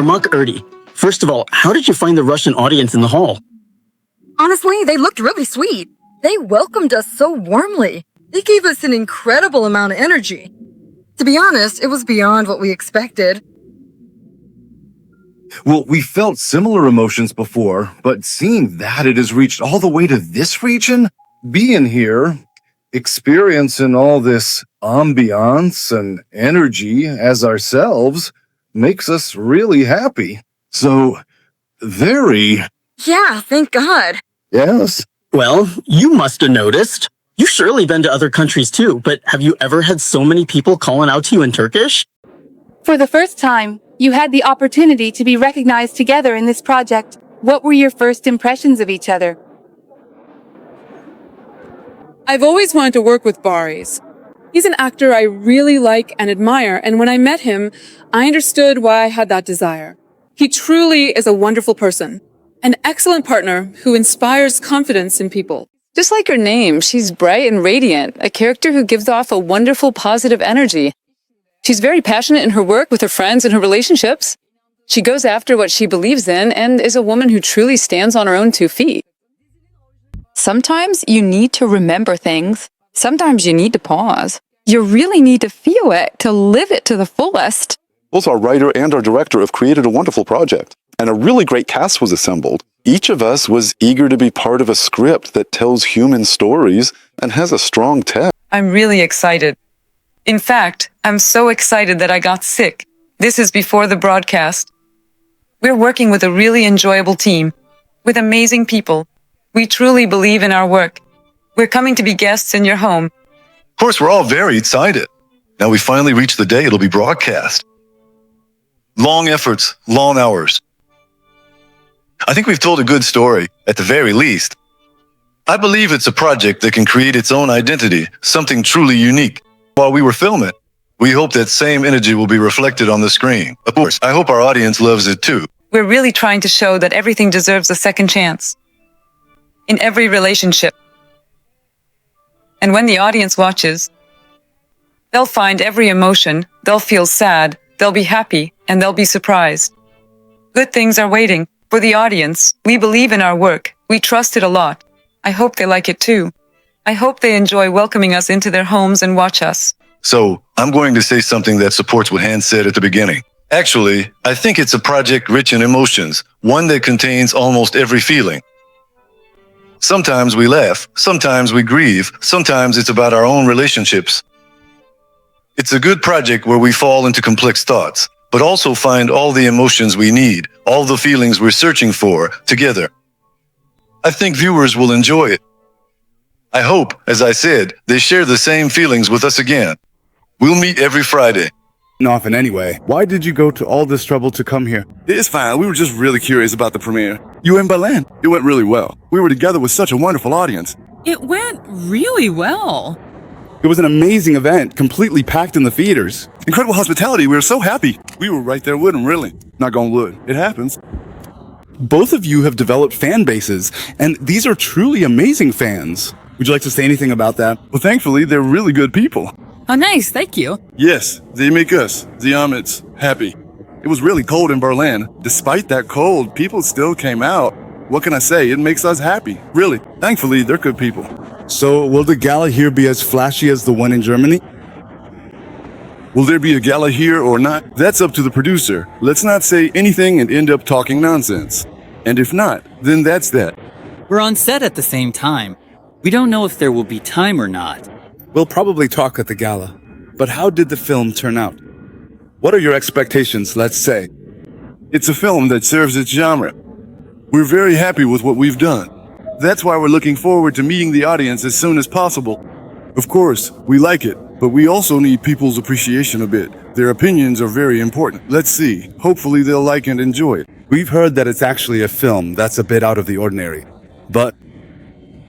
Mark Erdi. First of all, how did you find the Russian audience in the hall? Honestly, they looked really sweet. They welcomed us so warmly. They gave us an incredible amount of energy. To be honest, it was beyond what we expected. Well, we felt similar emotions before, but seeing that it has reached all the way to this region, being here, experiencing all this ambiance and energy as ourselves, makes us really happy. So, very... Yeah, thank God. Yes. Well, you must have noticed. You've surely been to other countries too, but have you ever had so many people calling out to you in Turkish? For the first time, you had the opportunity to be recognized together in this project. What were your first impressions of each other? I've always wanted to work with Baris. He's an actor I really like and admire, and when I met him, I understood why I had that desire. He truly is a wonderful person, an excellent partner who inspires confidence in people. Just like her name, she's bright and radiant, a character who gives off a wonderful, positive energy. She's very passionate in her work with her friends and her relationships. She goes after what she believes in and is a woman who truly stands on her own 2 feet. Sometimes you need to remember things. Sometimes you need to pause. You really need to feel it, to live it to the fullest. Both our writer and our director have created a wonderful project, and a really great cast was assembled. Each of us was eager to be part of a script that tells human stories and has a strong text. I'm really excited. In fact, I'm so excited that I got sick. This is before the broadcast. We're working with a really enjoyable team, with amazing people. We truly believe in our work. We're coming to be guests in your home. Of course, we're all very excited. Now we finally reached the day it'll be broadcast. Long efforts, long hours. I think we've told a good story, at the very least. I believe it's a project that can create its own identity, something truly unique. While we were filming, we hope that same energy will be reflected on the screen. Of course, I hope our audience loves it too. We're really trying to show that everything deserves a second chance. In every relationship. And when the audience watches, they'll find every emotion, they'll feel sad, they'll be happy, and they'll be surprised. Good things are waiting for the audience. We believe in our work. We trust it a lot. I hope they like it too. I hope they enjoy welcoming us into their homes and watch us. So, I'm going to say something that supports what Hans said at the beginning. Actually, I think it's a project rich in emotions, one that contains almost every feeling. Sometimes we laugh, sometimes we grieve, sometimes it's about our own relationships. It's a good project where we fall into complex thoughts, but also find all the emotions we need, all the feelings we're searching for, together. I think viewers will enjoy it. I hope, as I said, they share the same feelings with us again. We'll meet every Friday. Often anyway. Why did you go to all this trouble to come here? It's fine. We were just really curious about the premiere. You were in Berlin. It went really well. We were together with such a wonderful audience. It went really well. It was an amazing event, completely packed in the theaters. Incredible hospitality. We were so happy. We were right there with them, really. Knock on wood. It happens. Both of you have developed fan bases, and these are truly amazing fans. Would you like to say anything about that? Well, thankfully, they're really good people. Oh, nice. Thank you. Yes, they make us, the Ahmeds, happy. It was really cold in Berlin. Despite that cold, people still came out. What can I say? It makes us happy. Really. Thankfully, they're good people. So, will the gala here be as flashy as the one in Germany? Will there be a gala here or not? That's up to the producer. Let's not say anything and end up talking nonsense. And if not, then that's that. We're on set at the same time. We don't know if there will be time or not. We'll probably talk at the gala. But how did the film turn out? What are your expectations, let's say? It's a film that serves its genre. We're very happy with what we've done. That's why we're looking forward to meeting the audience as soon as possible. Of course, we like it, but we also need people's appreciation a bit. Their opinions are very important. Let's see. Hopefully they'll like and enjoy it. We've heard that it's actually a film that's a bit out of the ordinary. But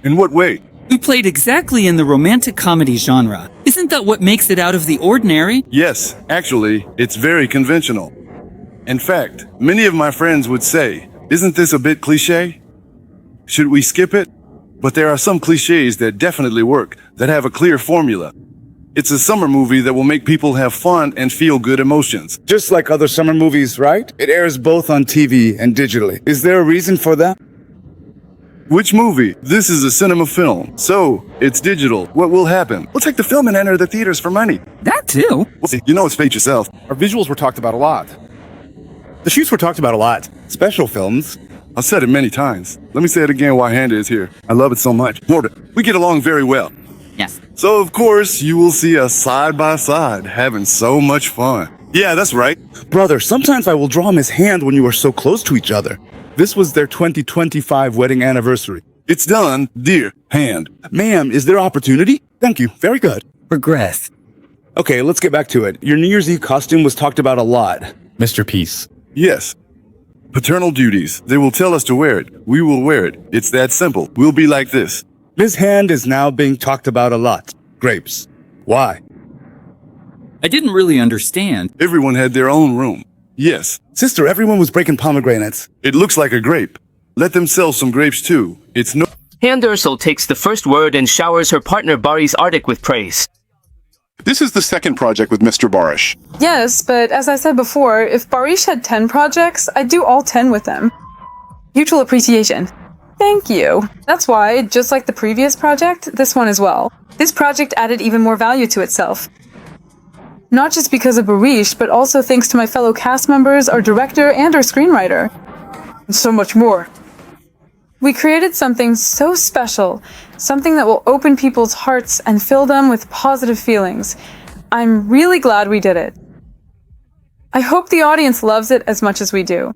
in what way? We played exactly in the romantic comedy genre. Isn't that what makes it out of the ordinary? Yes, actually, it's very conventional. In fact, many of my friends would say, isn't this a bit cliché? Should we skip it? But there are some clichés that definitely work, that have a clear formula. It's a summer movie that will make people have fun and feel good emotions. Just like other summer movies, right? It airs both on TV and digitally. Is there a reason for that? Which movie? This is a cinema film, so it's digital. What will happen? We'll take the film and enter the theaters for money. That too? Well, you know it's fate yourself. Our visuals were talked about a lot. The shoots were talked about a lot. Special films. I've said it many times. Let me say it again why Hande is here. I love it so much. Morbid, we get along very well. Yes. So of course, you will see us side by side, having so much fun. Yeah, that's right. Brother, sometimes I will draw him his hand when you are so close to each other. This was their 2025 wedding anniversary. It's done, dear Hand. Ma'am, is there opportunity? Thank you. Very good. Progress. Okay, let's get back to it. Your New Year's Eve costume was talked about a lot. Mr. Peace. Yes. Paternal duties. They will tell us to wear it. We will wear it. It's that simple. We'll be like this. This hand is now being talked about a lot. Grapes. Why? I didn't really understand. Everyone had their own room. Yes. Sister, everyone was breaking pomegranates. It looks like a grape. Let them sell some grapes too. It's no... Hande Erçel takes the first word and showers her partner Baris Arduc with praise. This is the second project with Mr. Barış. Yes, but as I said before, if Barish had 10 projects, I'd do all 10 with him. Mutual appreciation. Thank you. That's why, just like the previous project, this one as well. This project added even more value to itself. Not just because of Barish, but also thanks to my fellow cast members, our director, and our screenwriter. And so much more. We created something so special, something that will open people's hearts and fill them with positive feelings. I'm really glad we did it. I hope the audience loves it as much as we do.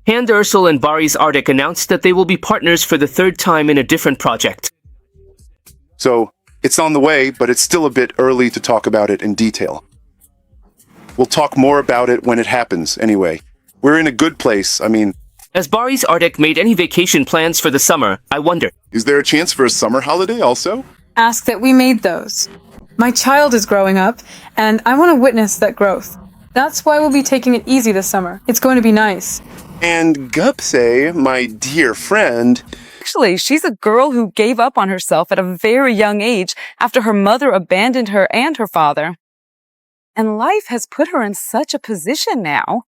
Hande Erçel and Baris Arduc announced that they will be partners for the third time in a different project. So, it's on the way, but it's still a bit early to talk about it in detail. We'll talk more about it when it happens, anyway. We're in a good place, Has Baris Arduc made any vacation plans for the summer? I wonder. Is there a chance for a summer holiday also? Ask that we made those. My child is growing up, and I want to witness that growth. That's why we'll be taking it easy this summer. It's going to be nice. And Gupse, my dear friend... Actually, she's a girl who gave up on herself at a very young age after her mother abandoned her and her father. And life has put her in such a position now.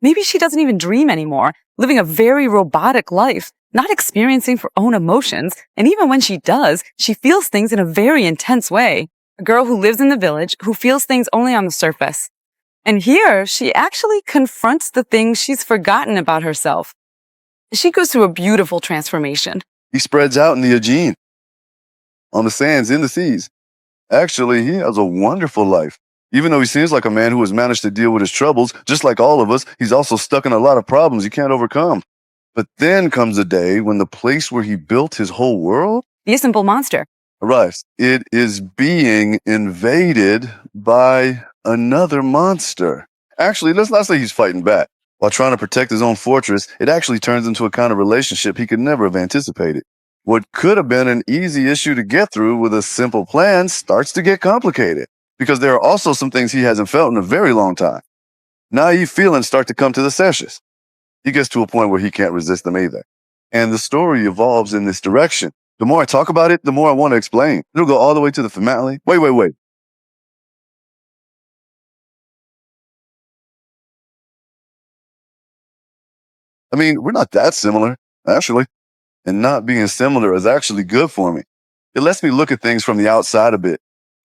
Maybe she doesn't even dream anymore, living a very robotic life, not experiencing her own emotions, and even when she does, she feels things in a very intense way. A girl who lives in the village, who feels things only on the surface. And here, she actually confronts the things she's forgotten about herself. She goes through a beautiful transformation. He spreads out in the Aegean, on the sands, in the seas. Actually, he has a wonderful life. Even though he seems like a man who has managed to deal with his troubles, just like all of us, he's also stuck in a lot of problems he can't overcome. But then comes a day when the place where he built his whole world, The Istanbul monster. arrives. It is being invaded by another monster. Actually, let's not say he's fighting back. While trying to protect his own fortress, it actually turns into a kind of relationship he could never have anticipated. What could have been an easy issue to get through with a simple plan starts to get complicated. Because there are also some things he hasn't felt in a very long time. Naive feelings start to come to the surface. He gets to a point where he can't resist them either. And the story evolves in this direction. The more I talk about it, the more I want to explain. It'll go all the way to the finale. Wait. We're not that similar, actually. And not being similar is actually good for me. It lets me look at things from the outside a bit.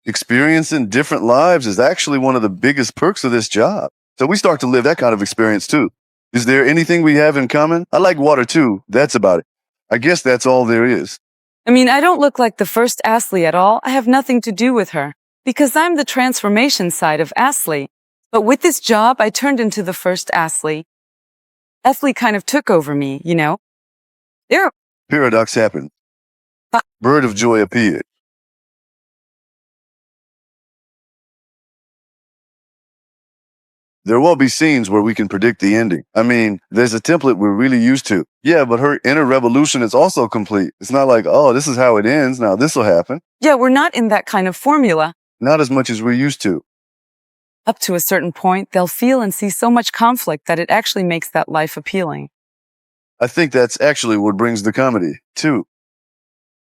Experiencing different lives is actually one of the biggest perks of this job. So we start to live that kind of experience too. Is there anything we have in common? I like water too. That's about it. I guess that's all there is. I don't look like the first Astley at all. I have nothing to do with her. Because I'm the transformation side of Astley. But with this job, I turned into the first Astley. Astley kind of took over me, you know? Paradox happened. Bird of joy appeared. There will be scenes where we can predict the ending. There's a template we're really used to. Yeah, but her inner revolution is also complete. It's not like, oh, this is how it ends. Now this will happen. Yeah, we're not in that kind of formula. Not as much as we're used to. Up to a certain point, they'll feel and see so much conflict that it actually makes that life appealing. I think that's actually what brings the comedy, too.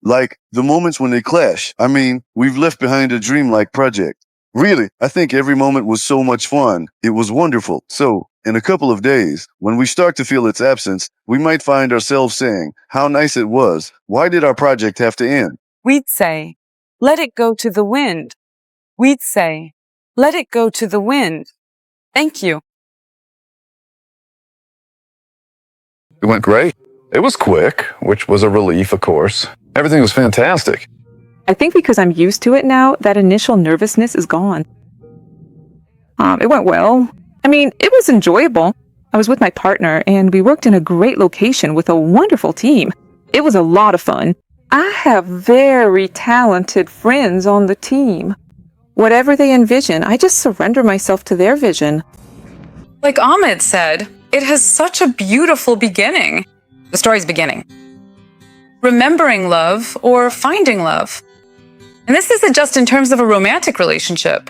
Like the moments when they clash. I mean, we've left behind a dreamlike project. Really, I think every moment was so much fun. It was wonderful. So, in a couple of days, when we start to feel its absence, we might find ourselves saying, how nice it was. Why did our project have to end? We'd say, let it go to the wind. We'd say, let it go to the wind. Thank you. It went great. It was quick, which was a relief, of course. Everything was fantastic. I think because I'm used to it now, that initial nervousness is gone. It went well. I mean, it was enjoyable. I was with my partner, and we worked in a great location with a wonderful team. It was a lot of fun. I have very talented friends on the team. Whatever they envision, I just surrender myself to their vision. Like Ahmed said, it has such a beautiful beginning. The story's beginning. Remembering love or finding love. And this isn't just in terms of a romantic relationship.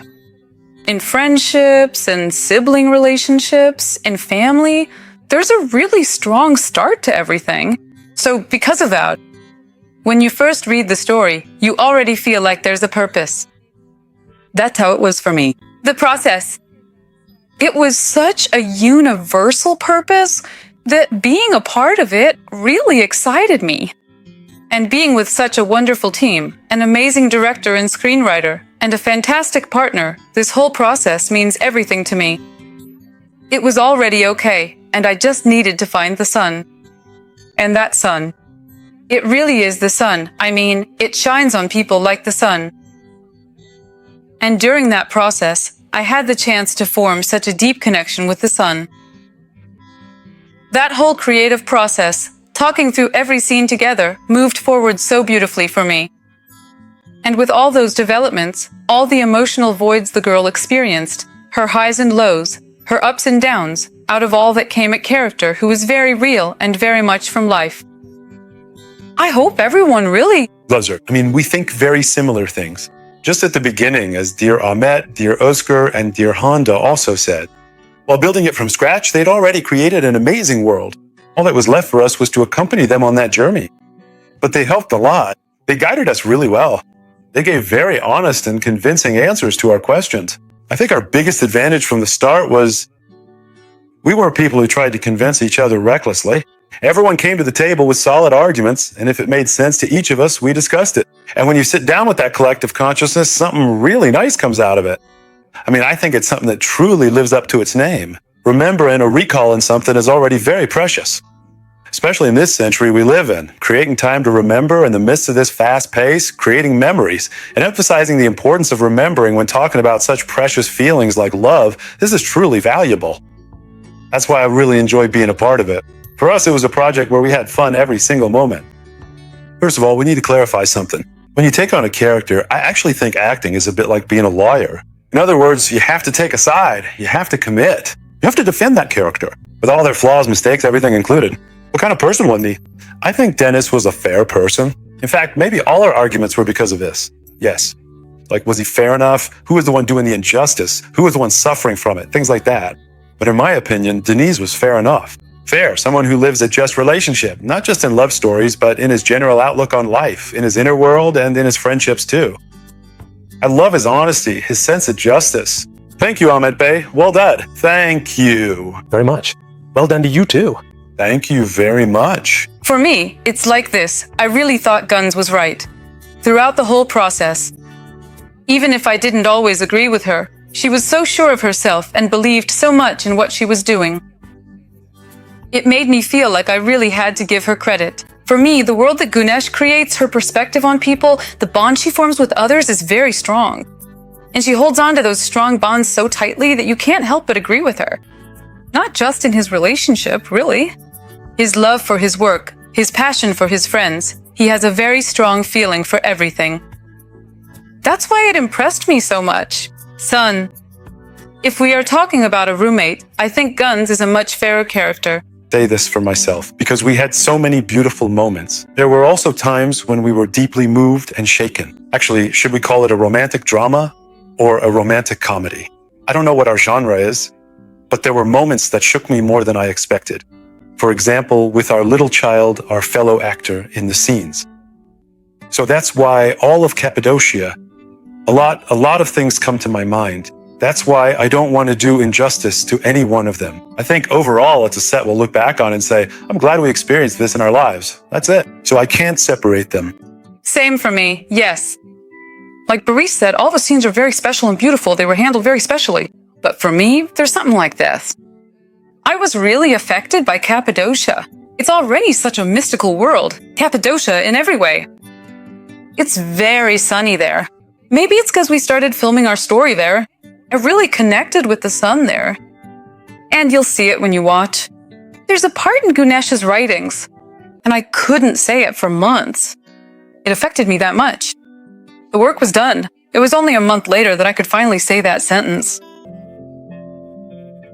In friendships and sibling relationships, in family, there's a really strong start to everything. So because of that, when you first read the story, you already feel like there's a purpose. That's how it was for me. The process. It was such a universal purpose that being a part of it really excited me. And being with such a wonderful team, an amazing director and screenwriter, and a fantastic partner, this whole process means everything to me. It was already okay, and I just needed to find the sun. And that sun. It really is the sun. I mean, it shines on people like the sun. And during that process, I had the chance to form such a deep connection with the sun. That whole creative process, talking through every scene together, moved forward so beautifully for me. And with all those developments, all the emotional voids the girl experienced, her highs and lows, her ups and downs, out of all that came a character who was very real and very much from life. I hope everyone really loves her. I mean, we think very similar things. Just at the beginning, as dear Ahmet, dear Özgür, and dear Hande also said, while building it from scratch, they'd already created an amazing world. All that was left for us was to accompany them on that journey. But they helped a lot. They guided us really well. They gave very honest and convincing answers to our questions. I think our biggest advantage from the start was we weren't people who tried to convince each other recklessly. Everyone came to the table with solid arguments, and if it made sense to each of us, we discussed it. And when you sit down with that collective consciousness, something really nice comes out of it. I mean, I think it's something that truly lives up to its name. Remembering or recalling something is already very precious. Especially in this century we live in, creating time to remember in the midst of this fast pace, creating memories, and emphasizing the importance of remembering when talking about such precious feelings like love, this is truly valuable. That's why I really enjoy being a part of it. For us, it was a project where we had fun every single moment. First of all, we need to clarify something. When you take on a character, I actually think acting is a bit like being a lawyer. In other words, you have to take a side. You have to commit. You have to defend that character, with all their flaws, mistakes, everything included. What kind of person was he? I think Deniz was a fair person. In fact, maybe all our arguments were because of this. Yes. Like, was he fair enough? Who was the one doing the injustice? Who was the one suffering from it? Things like that. But in my opinion, Deniz was fair enough. Fair, someone who lives a just relationship, not just in love stories, but in his general outlook on life, in his inner world, and in his friendships too. I love his honesty, his sense of justice. Thank you, Ahmet Bey. Well done. Thank you. Very much. Well done to you too. Thank you very much. For me, it's like this. I really thought Guns was right. Throughout the whole process. Even if I didn't always agree with her, she was so sure of herself and believed so much in what she was doing. It made me feel like I really had to give her credit. For me, the world that Güneş creates, her perspective on people, the bond she forms with others is very strong. And she holds on to those strong bonds so tightly that you can't help but agree with her. Not just in his relationship, really. His love for his work, his passion for his friends. He has a very strong feeling for everything. That's why it impressed me so much. Son. If we are talking about a roommate, I think Guns is a much fairer character. Say this for myself, because we had so many beautiful moments. There were also times when we were deeply moved and shaken. Actually, should we call it a romantic drama or a romantic comedy? I don't know what our genre is, but there were moments that shook me more than I expected. For example, with our little child, our fellow actor in the scenes. So that's why all of Cappadocia, a lot of things come to my mind. That's why I don't want to do injustice to any one of them. I think overall it's a set we'll look back on and say, I'm glad we experienced this in our lives. That's it. So I can't separate them. Same for me, yes. Like Baris said, all the scenes are very special and beautiful. They were handled very specially. But for me, there's something like this. I was really affected by Cappadocia. It's already such a mystical world. Cappadocia in every way. It's very sunny there. Maybe it's because we started filming our story there. I really connected with the sun there. And you'll see it when you watch. There's a part in Günesh's writings, and I couldn't say it for months. It affected me that much. The work was done. It was only a month later that I could finally say that sentence.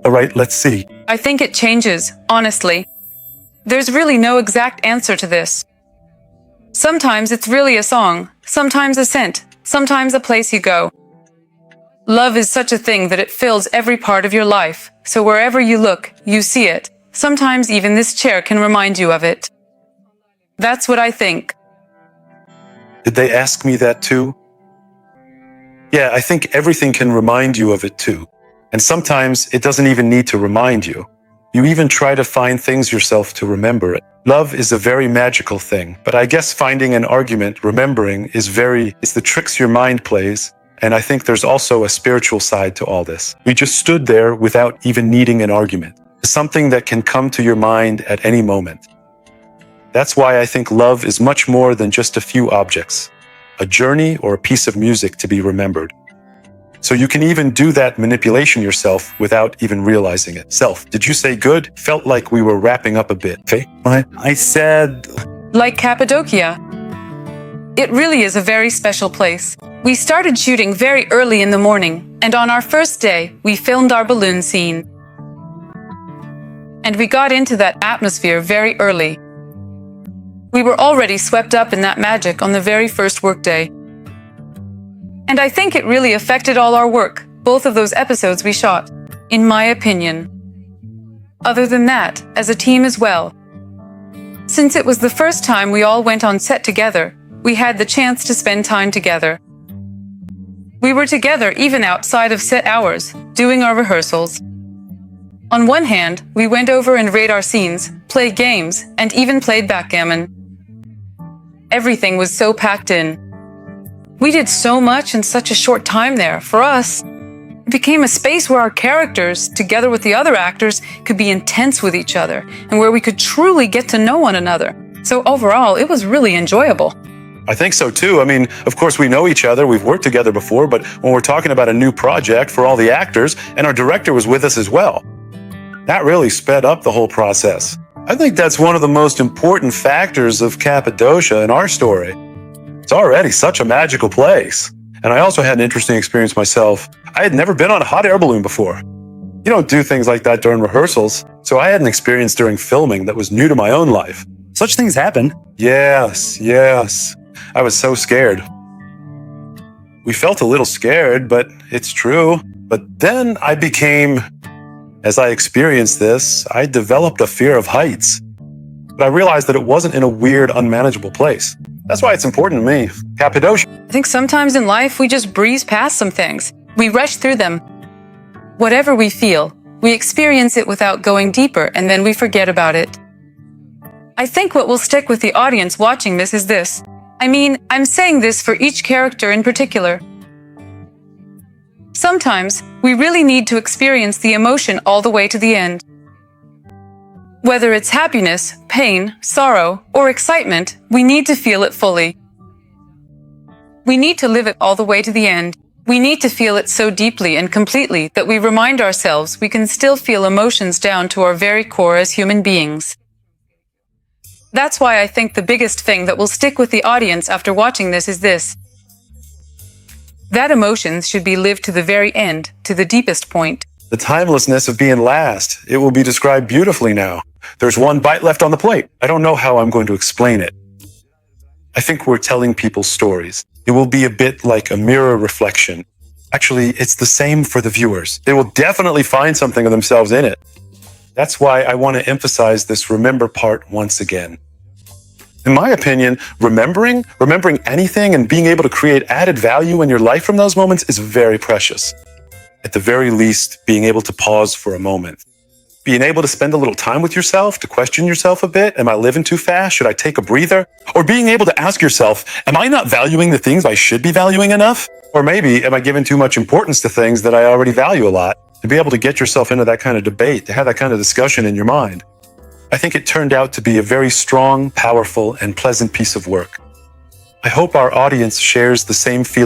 All right, let's see. I think it changes, honestly. There's really no exact answer to this. Sometimes it's really a song, sometimes a scent, sometimes a place you go. Love is such a thing that it fills every part of your life, so wherever you look, you see it. Sometimes even this chair can remind you of it. That's what I think. Did they ask me that too? Yeah, I think everything can remind you of it too. And sometimes it doesn't even need to remind you. You even try to find things yourself to remember it. Love is a very magical thing, but I guess finding an argument, remembering, it's the tricks your mind plays. And I think there's also a spiritual side to all this. We just stood there without even needing an argument. It's something that can come to your mind at any moment. That's why I think love is much more than just a few objects, a journey or a piece of music to be remembered. So you can even do that manipulation yourself without even realizing it. Self, did you say good? Felt like we were wrapping up a bit. Okay? What? I said... Like Cappadocia. It really is a very special place. We started shooting very early in the morning, and on our first day, we filmed our balloon scene. And we got into that atmosphere very early. We were already swept up in that magic on the very first workday. And I think it really affected all our work, both of those episodes we shot, in my opinion. Other than that, as a team as well. Since it was the first time we all went on set together, we had the chance to spend time together. We were together even outside of set hours, doing our rehearsals. On one hand, we went over and rate our scenes, played games, and even played backgammon. Everything was so packed in. We did so much in such a short time there. For us, it became a space where our characters, together with the other actors, could be intense with each other, and where we could truly get to know one another. So overall, it was really enjoyable. I think so too. I mean, of course we know each other, we've worked together before, but when we're talking about a new project for all the actors, and our director was with us as well, that really sped up the whole process. I think that's one of the most important factors of Cappadocia in our story. It's already such a magical place. And I also had an interesting experience myself. I had never been on a hot air balloon before. You don't do things like that during rehearsals, so I had an experience during filming that was new to my own life. Such things happen. Yes. I was so scared. We felt a little scared, but it's true. But then as I experienced this, I developed a fear of heights. But I realized that it wasn't in a weird, unmanageable place. That's why it's important to me. Cappadocia. I think sometimes in life we just breeze past some things. We rush through them. Whatever we feel, we experience it without going deeper, and then we forget about it. I think what will stick with the audience watching this is this. I mean, I'm saying this for each character in particular. Sometimes, we really need to experience the emotion all the way to the end. Whether it's happiness, pain, sorrow, or excitement, we need to feel it fully. We need to live it all the way to the end. We need to feel it so deeply and completely that we remind ourselves we can still feel emotions down to our very core as human beings. That's why I think the biggest thing that will stick with the audience after watching this is this. That emotions should be lived to the very end, to the deepest point. The timelessness of being last, it will be described beautifully now. There's one bite left on the plate. I don't know how I'm going to explain it. I think we're telling people stories. It will be a bit like a mirror reflection. Actually, it's the same for the viewers. They will definitely find something of themselves in it. That's why I want to emphasize this remember part once again. In my opinion, remembering anything and being able to create added value in your life from those moments is very precious. At the very least, being able to pause for a moment. Being able to spend a little time with yourself, to question yourself a bit. Am I living too fast? Should I take a breather? Or being able to ask yourself, am I not valuing the things I should be valuing enough? Or maybe, am I giving too much importance to things that I already value a lot? To be able to get yourself into that kind of debate, to have that kind of discussion in your mind. I think it turned out to be a very strong, powerful, and pleasant piece of work. I hope our audience shares the same feeling.